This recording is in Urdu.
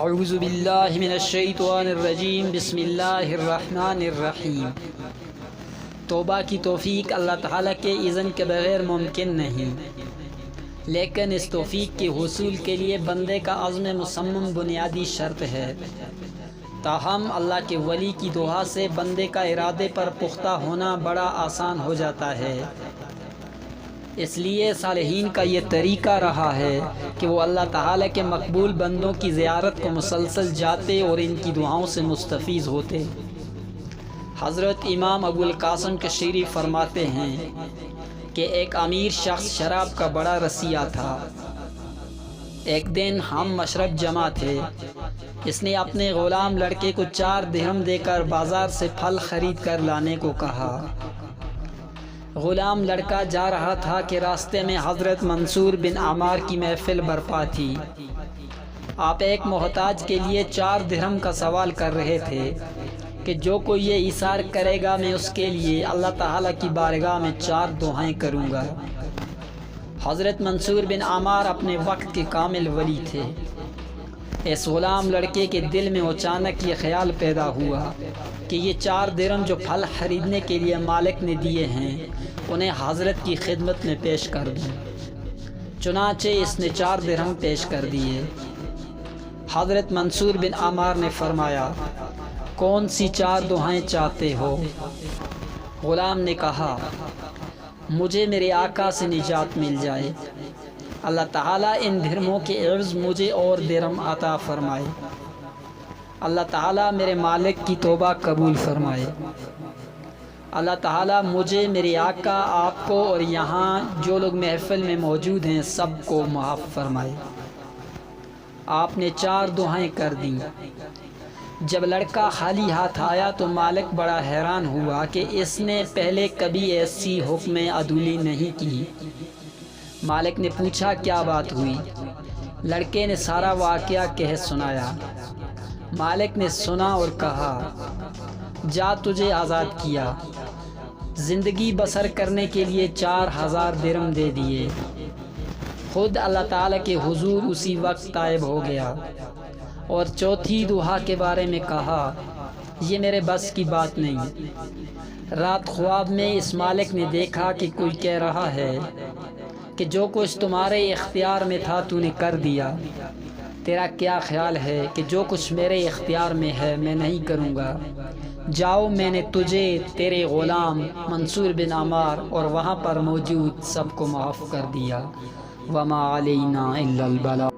اعوذ باللہ من الشیطان الرجیم بسم اللہ الرحمن الرحیم۔ توبہ کی توفیق اللہ تعالیٰ کے اذن کے بغیر ممکن نہیں، لیکن اس توفیق کے حصول کے لیے بندے کا عزم مصمم بنیادی شرط ہے۔ تاہم اللہ کے ولی کی دعا سے بندے کا ارادے پر پختہ ہونا بڑا آسان ہو جاتا ہے۔ اس لیے صالحین کا یہ طریقہ رہا ہے کہ وہ اللہ تعالیٰ کے مقبول بندوں کی زیارت کو مسلسل جاتے اور ان کی دعاؤں سے مستفیض ہوتے۔ حضرت امام ابو القاسم کشیری فرماتے ہیں کہ ایک امیر شخص شراب کا بڑا رسیہ تھا۔ ایک دن ہم مشرب جمع تھے۔ اس نے اپنے غلام لڑکے کو 4 درہم دے کر بازار سے پھل خرید کر لانے کو کہا۔ غلام لڑکا جا رہا تھا کہ راستے میں حضرت منصور بن عمار کی محفل برپا تھی۔ آپ ایک محتاج کے لیے 4 درہم کا سوال کر رہے تھے کہ جو کوئی یہ ایثار کرے گا میں اس کے لیے اللہ تعالیٰ کی بارگاہ میں 4 دعائیں کروں گا۔ حضرت منصور بن عمار اپنے وقت کے کامل ولی تھے۔ اس غلام لڑکے کے دل میں اچانک یہ خیال پیدا ہوا کہ یہ 4 درہم جو پھل خریدنے کے لیے مالک نے دیے ہیں انہیں حضرت کی خدمت میں پیش کر دوں۔ چنانچہ اس نے 4 درہم پیش کر دیے۔ حضرت منصور بن عمار نے فرمایا، کون سی 4 دعائیں چاہتے ہو؟ غلام نے کہا، مجھے میرے آقا سے نجات مل جائے، اللہ تعالیٰ ان درہموں کے عوض مجھے اور درہم عطا فرمائے، اللہ تعالیٰ میرے مالک کی توبہ قبول فرمائے، اللہ تعالیٰ مجھے، میرے آقا، آپ کو اور یہاں جو لوگ محفل میں موجود ہیں سب کو معاف فرمائے۔ آپ نے 4 دعائیں کر دیں۔ جب لڑکا خالی ہاتھ آیا تو مالک بڑا حیران ہوا کہ اس نے پہلے کبھی ایسی حکم عدولی نہیں کی۔ مالک نے پوچھا، کیا بات ہوئی؟ لڑکے نے سارا واقعہ کہہ سنایا۔ مالک نے سنا اور کہا، جا تجھے آزاد کیا، زندگی بسر کرنے کے لیے 4000 درہم دے دیے۔ خود اللہ تعالیٰ کے حضور اسی وقت غائب ہو گیا اور چوتھی دعا کے بارے میں کہا، یہ میرے بس کی بات نہیں۔ رات خواب میں اس مالک نے دیکھا کہ کوئی کہہ رہا ہے کہ جو کچھ تمہارے اختیار میں تھا تو نے کر دیا، تیرا کیا خیال ہے کہ جو کچھ میرے اختیار میں ہے میں نہیں کروں گا؟ جاؤ، میں نے تجھے، تیرے غلام منصور بن عمار اور وہاں پر موجود سب کو معاف کر دیا۔ وما علینا الا البلاغ۔